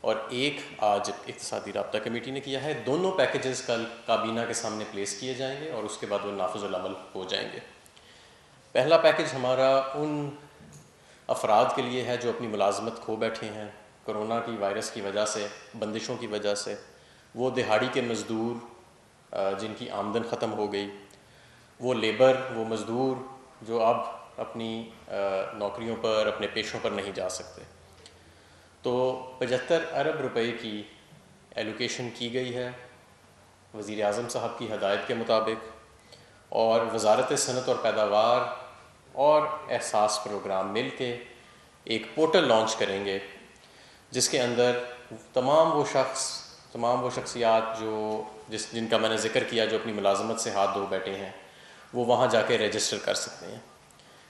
اور ایک آج اقتصادی رابطہ کمیٹی نے کیا ہے. دونوں پیکیجز کل کابینہ کے سامنے پلیس کیے جائیں گے اور اس کے بعد وہ نافذ العمل ہو جائیں گے. پہلا پیکیج ہمارا ان افراد کے لیے ہے جو اپنی ملازمت کھو بیٹھے ہیں کرونا کی وائرس کی وجہ سے، بندشوں کی وجہ سے. وہ دہاڑی کے مزدور جن کی آمدن ختم ہو گئی، وہ لیبر، وہ مزدور جو اب اپنی نوکریوں پر، اپنے پیشوں پر نہیں جا سکتے. تو 75 ارب روپے کی ایلوکیشن کی گئی ہے وزیر اعظم صاحب کی ہدایت کے مطابق، اور وزارت صنعت اور پیداوار اور احساس پروگرام مل کے ایک پورٹل لانچ کریں گے جس کے اندر تمام وہ شخصیات جن کا میں نے ذکر کیا جو اپنی ملازمت سے ہاتھ دھو بیٹھے ہیں، وہ وہاں جا کے رجسٹر کر سکتے ہیں.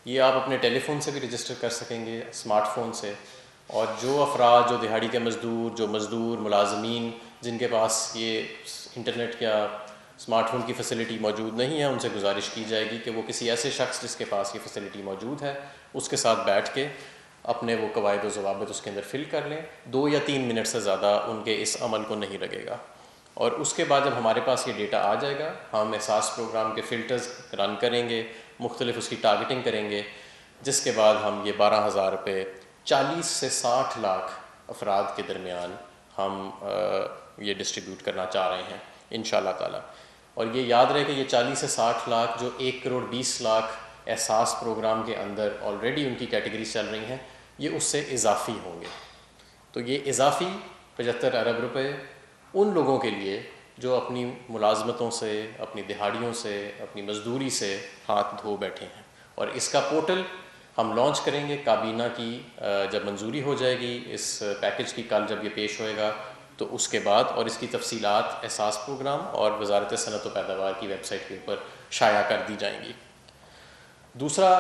یہ آپ اپنے ٹیلی فون سے بھی رجسٹر کر سکیں گے، اسمارٹ فون سے. اور جو افراد، جو دہاڑی کے مزدور ملازمین جن کے پاس یہ انٹرنیٹ یا اسمارٹ فون کی فیسلٹی موجود نہیں ہے، ان سے گزارش کی جائے گی کہ وہ کسی ایسے شخص جس کے پاس یہ فیسلٹی موجود ہے اس کے ساتھ بیٹھ کے اپنے وہ قواعد و ضوابط اس کے اندر فل کر لیں. 2 یا 3 منٹ سے زیادہ ان کے اس عمل کو نہیں لگے گا. اور اس کے بعد جب ہمارے پاس یہ ڈیٹا آ جائے گا، ہم احساس پروگرام کے فلٹرز رن کریں گے، مختلف اس کی ٹارگٹنگ کریں گے، جس کے بعد ہم یہ 12,000 روپے 40 سے 60 لاکھ افراد کے درمیان ہم یہ ڈسٹریبیوٹ کرنا چاہ رہے ہیں انشاءاللہ تعالی. اور یہ یاد رہے کہ یہ 40 سے 60 لاکھ جو 1 کروڑ 20 لاکھ احساس پروگرام کے اندر آلریڈی ان کی کیٹیگریز چل رہی ہیں، یہ اس سے اضافی ہوں گے. تو یہ اضافی 75 ارب روپے ان لوگوں کے لیے جو اپنی ملازمتوں سے، اپنی دہاڑیوں سے، اپنی مزدوری سے ہاتھ دھو بیٹھے ہیں. اور اس کا پورٹل ہم لانچ کریں گے. کابینہ کی جب منظوری ہو جائے گی اس پیکج کی، کل جب یہ پیش ہوئے گا تو اس کے بعد، اور اس کی تفصیلات احساس پروگرام اور وزارت صنعت و پیداوار کی ویب سائٹ کے اوپر شائع کر دی جائیں گی. دوسرا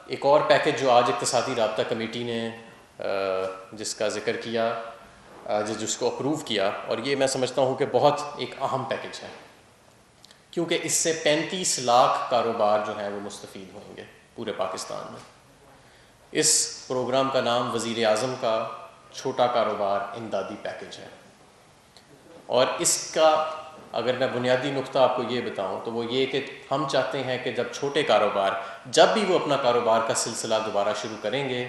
ایک اور پیکج جو آج اقتصادی رابطہ کمیٹی نے جس کا ذکر کیا، جس کو اپروو کیا، اور یہ میں سمجھتا ہوں کہ بہت ایک اہم پیکج ہے کیونکہ اس سے 35 لاکھ کاروبار جو ہیں وہ مستفید ہوں گے پورے پاکستان میں. اس پروگرام کا نام وزیر اعظم کا چھوٹا کاروبار امدادی پیکج ہے. اور اس کا اگر میں بنیادی نقطہ آپ کو یہ بتاؤں تو وہ یہ کہ ہم چاہتے ہیں کہ جب چھوٹے کاروبار جب بھی وہ اپنا کاروبار کا سلسلہ دوبارہ شروع کریں گے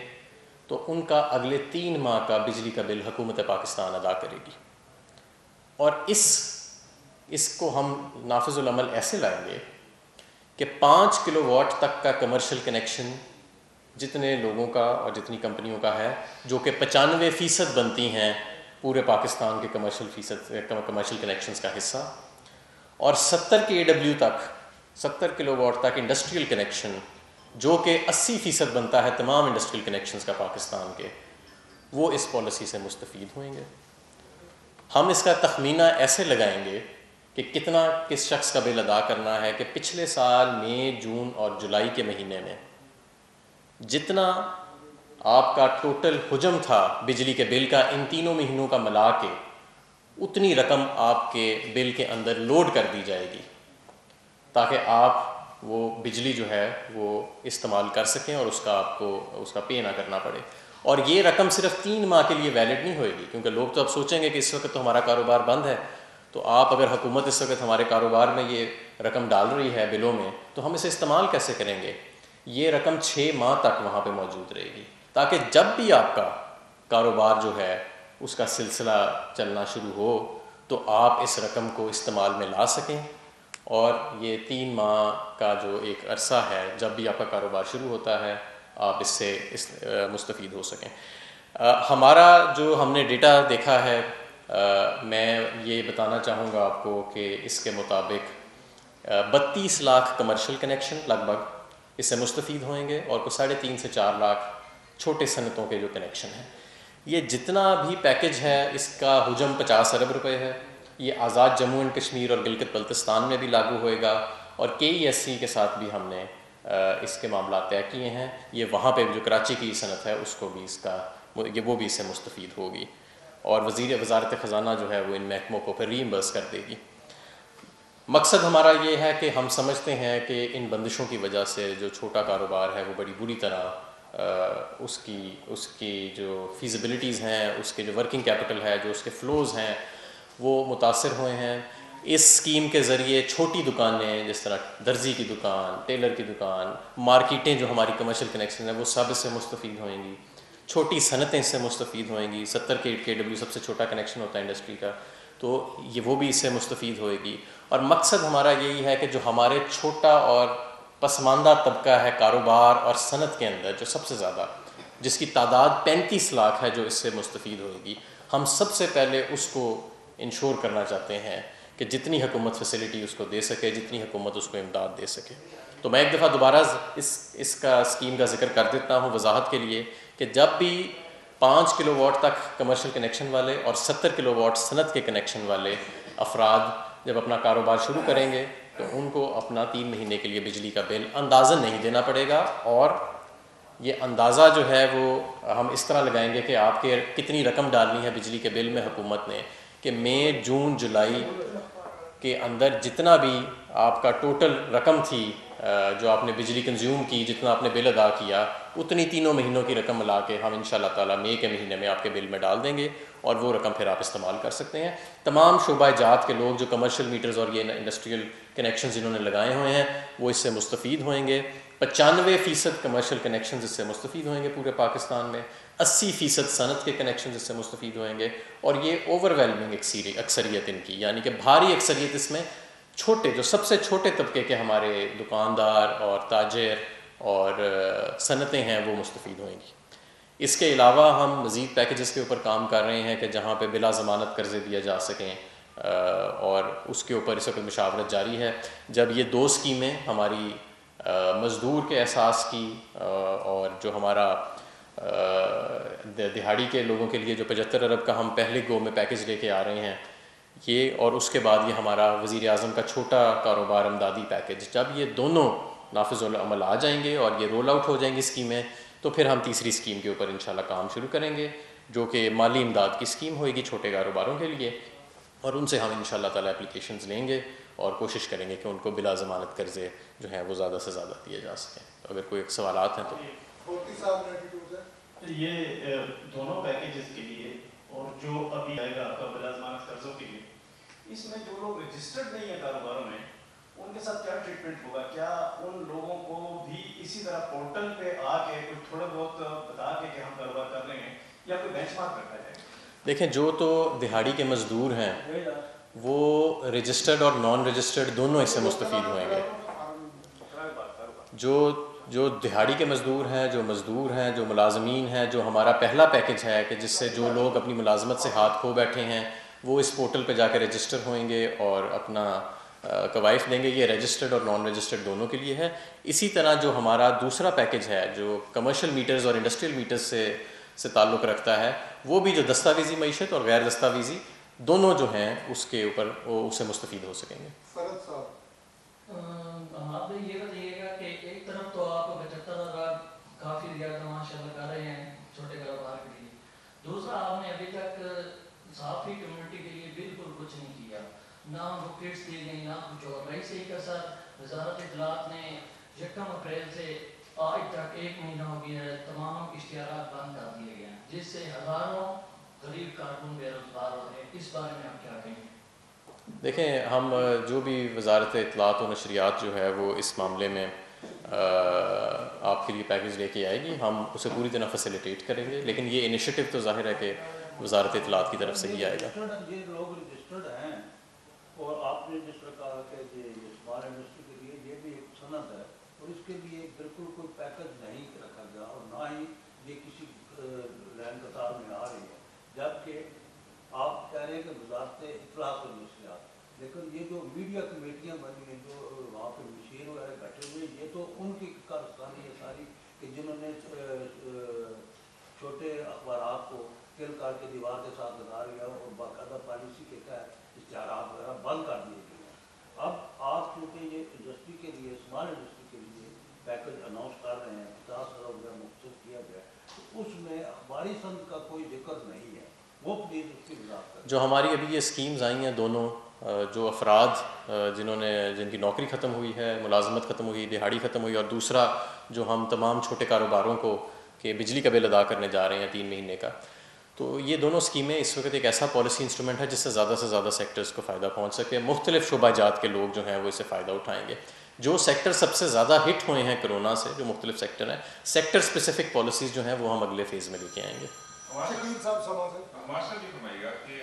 تو ان کا اگلے 3 ماہ کا بجلی کا بل حکومت پاکستان ادا کرے گی. اور اس کو ہم نافذ العمل ایسے لائیں گے کہ 5 کلو واٹ تک کا کمرشل کنیکشن جتنے لوگوں کا اور جتنی کمپنیوں کا ہے، جو کہ 95% بنتی ہیں پورے پاکستان کے کمرشل کنیکشنز کا حصہ، اور 70 KW تک، 70 کلو واٹ تک انڈسٹریل کنیکشن جو کہ 80% بنتا ہے تمام انڈسٹریل کنیکشنز کا پاکستان کے، وہ اس پالیسی سے مستفید ہوئیں گے. ہم اس کا تخمینہ ایسے لگائیں گے کہ کتنا کس شخص کا بل ادا کرنا ہے کہ پچھلے سال مئی، جون اور جولائی کے مہینے میں جتنا آپ کا ٹوٹل حجم تھا بجلی کے بل کا ان تینوں مہینوں کا ملا کے، اتنی رقم آپ کے بل کے اندر لوڈ کر دی جائے گی تاکہ آپ وہ بجلی جو ہے وہ استعمال کر سکیں اور آپ کو اس کا پے نہ کرنا پڑے. اور یہ رقم صرف 3 ماہ کے لیے ویلڈ نہیں ہوئے گی، کیونکہ لوگ تو اب سوچیں گے کہ اس وقت تو ہمارا کاروبار بند ہے، تو آپ اگر حکومت اس وقت ہمارے کاروبار میں یہ رقم ڈال رہی ہے بلوں میں تو ہم اسے استعمال کیسے کریں گے. یہ رقم 6 ماہ تک وہاں پہ موجود رہے گی تاکہ جب بھی آپ کا کاروبار جو ہے اس کا سلسلہ چلنا شروع ہو تو آپ اس رقم کو استعمال میں لا سکیں، اور یہ 3 ماہ کا جو ایک عرصہ ہے جب بھی آپ کا کاروبار شروع ہوتا ہے آپ اس سے مستفید ہو سکیں. ہمارا جو ہم نے ڈیٹا دیکھا ہے، میں یہ بتانا چاہوں گا آپ کو کہ اس کے مطابق 32 لاکھ کمرشل کنیکشن لگ بھگ اس سے مستفید ہوئیں گے، اور 3.5 سے 4 لاکھ چھوٹے صنعتوں کے جو کنیکشن ہیں. یہ جتنا بھی پیکج ہے اس کا حجم 50 ارب روپے ہے. یہ آزاد جموں اینڈ کشمیر اور گلگت بلتستان میں بھی لاگو ہوئے گا، اور KESC کے ساتھ بھی ہم نے اس کے معاملات طے کیے ہیں. یہ وہاں پہ جو کراچی کی صنعت ہے اس کو بھی وہ بھی اس سے مستفید ہوگی، اور وزارت خزانہ جو ہے وہ ان محکموں کو پھر ری ایمبرس کر دے گی. مقصد ہمارا یہ ہے کہ ہم سمجھتے ہیں کہ ان بندشوں کی وجہ سے جو چھوٹا کاروبار ہے وہ بڑی بری طرح اس کی جو فیزیبلٹیز ہیں، اس کے جو ورکنگ کیپٹل ہے، جو اس کے فلوز ہیں، وہ متاثر ہوئے ہیں۔ اس اسکیم کے ذریعے چھوٹی دکانیں جس طرح درزی کی دکان، ٹیلر کی دکان، مارکیٹیں جو ہماری کمرشل کنیکشن ہیں وہ سب اس سے مستفید ہوئیں گی، چھوٹی صنعتیں اس سے مستفید ہوئیں گی۔ 70 KW سب سے چھوٹا کنیکشن ہوتا ہے انڈسٹری کا، تو یہ وہ بھی اس سے مستفید ہوئے گی۔ اور مقصد ہمارا یہی ہے کہ جو ہمارے چھوٹا اور پسماندہ طبقہ ہے کاروبار اور صنعت کے اندر، جو سب سے زیادہ، جس کی تعداد 35 لاکھ ہے جو اس سے مستفید ہوئے گی، ہم سب سے پہلے اس کو انشور کرنا چاہتے ہیں کہ جتنی حکومت فیسلٹی اس کو دے سکے، جتنی حکومت اس کو امداد دے سکے۔ تو میں ایک دفعہ دوبارہ اس کا اسکیم کا ذکر کر دیتا ہوں وضاحت کے لیے، کہ جب بھی 5 کلو واٹ تک کمرشل کنیکشن والے اور 70 کلو واٹ صنعت کے کنیکشن والے افراد جب اپنا کاروبار شروع کریں گے تو ان کو اپنا 3 مہینے کے لیے بجلی کا بل اندازاً نہیں دینا پڑے گا، اور یہ اندازہ جو ہے وہ ہم اس طرح لگائیں گے کہ آپ کے کتنی رقم ڈالنی ہے بجلی کے بل میں حکومت نے، کہ مئی، جون، جولائی کے اندر جتنا بھی آپ کا ٹوٹل رقم تھی جو آپ نے بجلی کنزیوم کی، جتنا آپ نے بل ادا کیا، اتنی تینوں مہینوں کی رقم ملا کے ہم انشاءاللہ تعالیٰ مئی کے مہینے میں آپ کے بل میں ڈال دیں گے، اور وہ رقم پھر آپ استعمال کر سکتے ہیں۔ تمام شعبہ جات کے لوگ جو کمرشل میٹرز اور یہ انڈسٹریل کنیکشنز جنہوں نے لگائے ہوئے ہیں وہ اس سے مستفید ہوئیں گے۔ 95% کمرشل کنیکشنز اس سے مستفید ہوئیں گے پورے پاکستان میں، 80% صنعت کے کنیکشنز اس سے مستفید ہوئیں گے، اور یہ اوور ویلمنگ اکثریت ان کی، یعنی کہ بھاری اکثریت اس میں چھوٹے، جو سب سے چھوٹے طبقے کے ہمارے دکاندار اور تاجر اور صنعتیں ہیں وہ مستفید ہوئیں گی۔ اس کے علاوہ ہم مزید پیکیجز کے اوپر کام کر رہے ہیں کہ جہاں پہ بلا ضمانت قرضے دیے جا سکیں، اور اس کے اوپر اس وقت مشاورت جاری ہے۔ جب یہ 2 اسکیمیں ہماری مزدور کے احساس کی اور جو ہمارا دہاڑی کے لوگوں کے لیے جو 75 ارب کا ہم پہلے گو میں پیکیج لے کے آ رہے ہیں یہ، اور اس کے بعد یہ ہمارا وزیر اعظم کا چھوٹا کاروبار امدادی پیکیج، جب یہ دونوں نافذ العمل آ جائیں گے اور یہ رول آؤٹ ہو جائیں گی اسکیمیں، تو پھر ہم تیسری اسکیم کے اوپر انشاءاللہ کام شروع کریں گے، جو کہ مالی امداد کی اسکیم ہوئے گی چھوٹے کاروباروں کے لیے، اور ان سے ہم انشاءاللہ تعالیٰ اپلیکیشنز لیں گے اور کوشش کریں گے کہ ان کو بلا ضمانت قرضے جو ہیں وہ زیادہ سے زیادہ دیے جا سکیں۔ تو اگر کوئی سوالات ہیں تو یہ دونوں پیکیجز کے لیے اور جو ابھی آئے گا آپ کا بلا ضمانت قرضوں کے لیے، اس میں جو لوگ رجسٹرڈ نہیں ہیں کاروباروں میں ان کے ساتھ کیا ٹریٹمنٹ ہوگا؟ کیا ان لوگوں کو بھی اسی طرح پورٹل پہ آ کے کچھ تھوڑا بہت بتا کے کہ ہم کاروبار کر رہے ہیں، یا کوئی بینچ مارک رکھا جائے گا؟ دیکھیں، جو تو دہاڑی کے مزدور ہیں وہ رجسٹرڈ اور نان رجسٹرڈ دونوں اس سے مستفید ہوئیں گے۔ جو دہاڑی کے مزدور ہیں، جو ملازمین ہیں، جو ہمارا پہلا پیکیج ہے کہ جس سے جو لوگ اپنی ملازمت سے ہاتھ کھو بیٹھے ہیں وہ اس پورٹل پہ جا کے رجسٹر ہوئیں گے اور اپنا کوائف دیں گے، یہ رجسٹرڈ اور نان رجسٹرڈ دونوں کے لیے ہے۔ اسی طرح جو ہمارا دوسرا پیکیج ہے جو کمرشل میٹرز اور انڈسٹریل میٹرز سے تعلق رکھتا ہے، وہ بھی جو دستاویزی معیشت اور غیر دستاویزی دونوں جو ہیں اس کے اوپر وہ اس سے مستفید ہو سکیں گے۔ آپ یہ بتائیے گا کہ ایک طرف تو آپ 75,000 کافی زیادہ ماشاءاللہ کر رہے ہیں چھوٹے کاروبار کے لیے، دوسرا آپ نے ابھی تک صحافی کمیونٹی کے لیے بالکل کچھ نہیں کیا، نہ وہ کٹس دی گئی نہ کچھ اور۔ ایسے ہی کا سر وزارت اطلاعات نے 1 اپریل سے آج تک 1 مہینہ ہو گیا ہے، تمام اشتہارات بند کر دیے گئے ہیں جس سے ہزاروں غریب کارکن بے روزگار ہو رہے ہیں۔ اس بارے میں آپ کیا کہیں گے؟ دیکھیں، ہم جو بھی وزارت اطلاعات و نشریات جو ہے وہ اس معاملے میں آپ کے لیے پیکیج لے کے آئے گی، ہم اسے پوری طرح فیسیلیٹیٹ کریں گے، لیکن یہ انیشیٹو تو ظاہر ہے کہ وزارت اطلاعات کی طرف سے ہی آئے گا۔ یہ لوگ رجسٹرڈ ہیں، اور آپ نے جس طرح کہا کہ یہ اسمال انڈسٹری کے لیے یہ بھی ایک صنعت ہے، اور اس کے لیے بالکل کوئی پیکج نہیں رکھا گیا، اور نہ ہی یہ کسی لین قطار میں آ رہی ہے، جبکہ آپ کہہ رہے ہیں کہ وزارت اطلاعات و نشریات، لیکن یہ جو میڈیا کمیٹیاں بنی ہیں جو وہاں پہ مشیر وغیرہ بیٹھے ہوئے ہیں، یہ تو ان کی کارستانی ہے ساری کہ جنہوں نے چھوٹے اخبارات کو کل کر کے دیوار کے ساتھ لگا لیا اور باقاعدہ پالیسی کے تحت اشتہارات وغیرہ بند کر دیے گئے ہیں۔ اب آپ چونکہ یہ انڈسٹری کے لیے، اسمال انڈسٹری کے لیے پیکج اناؤنس کر رہے ہیں، 50,000 روپیہ مختص کیا گیا، تو اس میں اخباری صنعت کا کوئی ذکر نہیں ہے، وہ پلیز اس کی وضاحت کریں۔ جو ہماری ابھی یہ اسکیمز آئی ہیں دونوں، جو افراد جن کی نوکری ختم ہوئی ہے، ملازمت ختم ہوئی، دہاڑی ختم ہوئی، اور دوسرا جو ہم تمام چھوٹے کاروباروں کو کہ بجلی کا بل ادا کرنے جا رہے ہیں 3 مہینے کا. تو یہ دونوں اسکیمیں اس وقت ایک ایسا پالیسی انسٹرومنٹ ہے جس سے زیادہ سیکٹرز کو فائدہ پہنچ سکے. مختلف شعبہ جات کے لوگ جو ہیں وہ اس سے فائدہ اٹھائیں گے. جو سیکٹر سب سے زیادہ ہٹ ہوئے ہیں کرونا سے, جو مختلف سیکٹر ہیں, سیکٹر اسپیسیفک پالیسیز جو ہیں وہ ہم اگلے فیز میں لے کے آئیں گے. مارشل جی فرمائیے گا کہ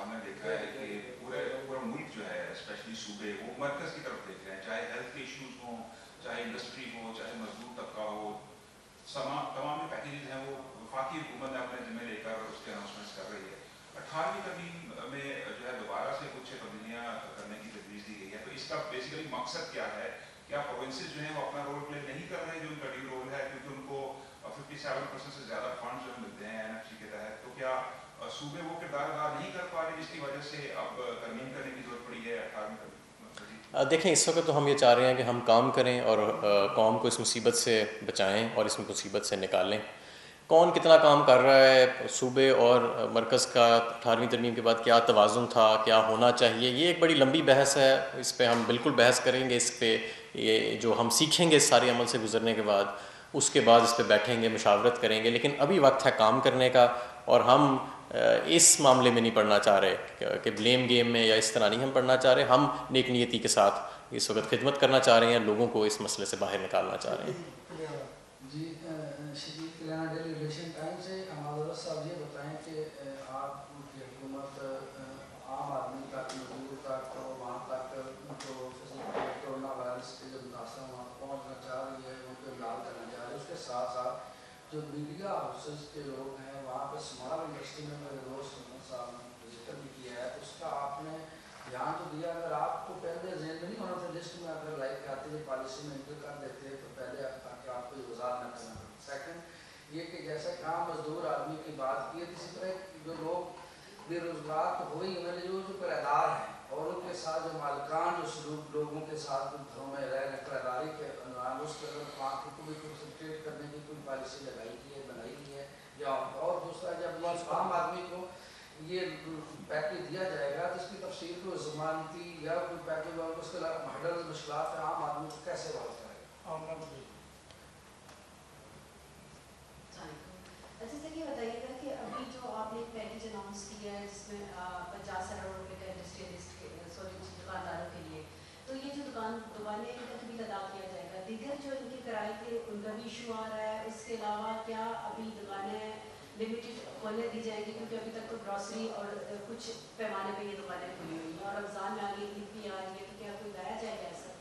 ہم نے دیکھا ہے کہ پورا ملک جو ہے اسپیشلی صوبے وہ مرکز کی طرف دیکھ رہے ہیں, چاہے ہیلتھ کے ایشوز ہوں, چاہے انڈسٹری ہو, چاہے مزدور طبقہ ہو. تمام جو پیکیجز ہیں وہ وفاقی حکومت نے اپنے ذمہ لے کر اس کے اناؤنسمنٹس کر رہی ہے. 18ویں ترمیم میں جو ہے دوبارہ سے کچھ تبدیلیاں کرنے کی تجویز دی گئی ہے. تو اس کا بیسیکلی مقصد کیا ہے؟ کیا پروونسز جو ہیں وہ اپنا رول پلے نہیں کر رہے ہیں جو ان کا ڈیو رول ہے, کیونکہ ان کو 57% سے زیادہ فنڈز جو ملتے ہیں NFC کے تحت. تو کیا صوبے وہ کردار ادا نہیں کر پا رہے جس کی وجہ سے اب ترمیم کرنے کی ضرورت پڑی ہے 18ویں ترمیم؟ دیکھیں, اس وقت تو ہم یہ چاہ رہے ہیں کہ ہم کام کریں اور قوم کو اس مصیبت سے بچائیں اور اس مصیبت سے نکالیں. کون کتنا کام کر رہا ہے, صوبے اور مرکز کا 18ویں ترمیم کے بعد کیا توازن تھا, کیا ہونا چاہیے, یہ ایک بڑی لمبی بحث ہے. اس پہ ہم بالکل بحث کریں گے. اس پہ یہ جو ہم سیکھیں گے اس سارے عمل سے گزرنے کے بعد, اس کے بعد اس پہ بیٹھیں گے, مشاورت کریں گے. لیکن ابھی وقت ہے کام کرنے کا, اور ہم اس معاملے میں نہیں پڑھنا چاہ رہے کہ بلیم گیم میں یا اس طرح نہیں ہم پڑھنا چاہ رہے. ہم نیک نیتی کے ساتھ اس وقت خدمت کرنا چاہ رہے ہیں, لوگوں کو اس مسئلے سے باہر نکالنا چاہ رہے ہیں. جی, شدید کلیانہ ڈیلی ریلیشن ٹائم سے ہمارا صاحب یہ بتائیں کہ آپ کی حکومت عام آدمی تک, مزدور تک, وہاں تک جو کورونا وائرس کے جو متاثر وہاں پہنچنا چاہ رہی ہے, ان کو امداد کرنا چاہ رہی ہے. اس کے ساتھ ساتھ جو میڈیا ہاؤسز کے لوگ ہیں وہاں پہ اسمال انڈسٹری میں میرے دوست صاحب نے ذکر بھی کیا ہے, اس کا آپ نے دھیان تو دیا. اگر آپ کو پہلے ذہن میں نہیں ہونا تھا لسٹ میں اگر لائک آتے تھے پالیسی میں انٹر کر دیتے تو پہلے تاکہ آپ کو وضاحت نہ کرنا پڑے. سیکنڈ یہ کہ جیسے کام مزدور آدمی کی بات کی ہے, اسی طرح جو لوگ بے روزگار تو ہوئی, انہوں نے جو کرایدار ہیں اور ان کے ساتھ جو مالکان جو سلوک لوگوں کے ساتھ گھروں میں رہ رہے کرایداری کے عنوان, اس کے اندر باقی کو بھی کنسنٹریٹ کرنے کی کوئی پالیسی لگائی گئی ہے, بنائی گئی ہے یا. اور دوسرا جب عام آدمی کو یہ پیکیج دیا جائے گا جس کی تفصیل کو ضمانتی یا کوئی پیکیج اور اس کے ہرڈل مشکلات عام آدمی کو کیسے واضح کرے گا؟ اچھا سر, یہ بتائیے گا کہ ابھی جو آپ نے پیکیج اناؤنس کیا ہے جس میں 50 کروڑ روپے کا انڈسٹریلسٹ دکانداروں کے لیے, تو یہ جو دکانیں ان کا بھی ادا کیا جائے گا. دیگر جو ان کے کرائے کے ان کا بھی ایشو آ رہا ہے, اس کے علاوہ کیا ابھی دکانیں لمیٹڈ کھولنے دی جائیں گی, کیونکہ ابھی تک تو گروسری اور کچھ پیمانے پہ یہ دکانیں کھلی ہوئی ہیں اور رمضان میں آگے عید بھی آ رہی ہے, تو کیا کوئی لایا جائے گا ایسا؟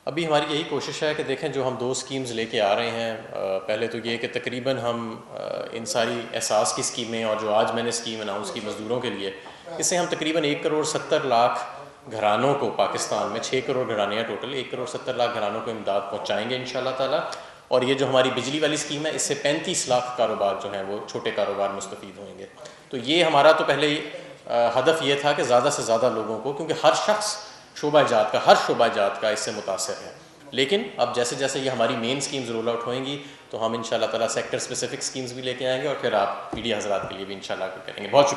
ابھی ہماری یہی کوشش ہے کہ دیکھیں جو ہم 2 اسکیمز لے کے آ رہے ہیں, پہلے تو یہ کہ تقریباً ہم ان ساری احساس کی اسکیمیں اور جو آج میں نے اسکیم اناؤنس کی مزدوروں کے لیے, اس سے ہم تقریباً 1,70,00,000 گھرانوں کو, پاکستان میں 6 کروڑ گھرانے ہیں ٹوٹل, 1,70,00,000 گھرانوں کو امداد پہنچائیں گے انشاءاللہ تعالیٰ. اور یہ جو ہماری بجلی والی اسکیم ہے, اس سے 35 لاکھ کاروبار جو ہیں وہ چھوٹے کاروبار مستفید ہوئیں گے. تو یہ ہمارا تو پہلے ہدف یہ تھا کہ زیادہ سے زیادہ لوگوں کو, کیونکہ ہر شخص ہر شعبہ جات کا اس سے متاثر ہے. لیکن اب جیسے جیسے یہ ہماری مین اسکیمز رول آؤٹ ہوئیں گی تو ہم انشاءاللہ تعالیٰ سیکٹر اسپیسیفک اسکیمز بھی لے کے آئیں گے, اور پھر آپ میڈیا حضرات کے لیے بھی انشاءاللہ کریں گے. بہت شکریہ.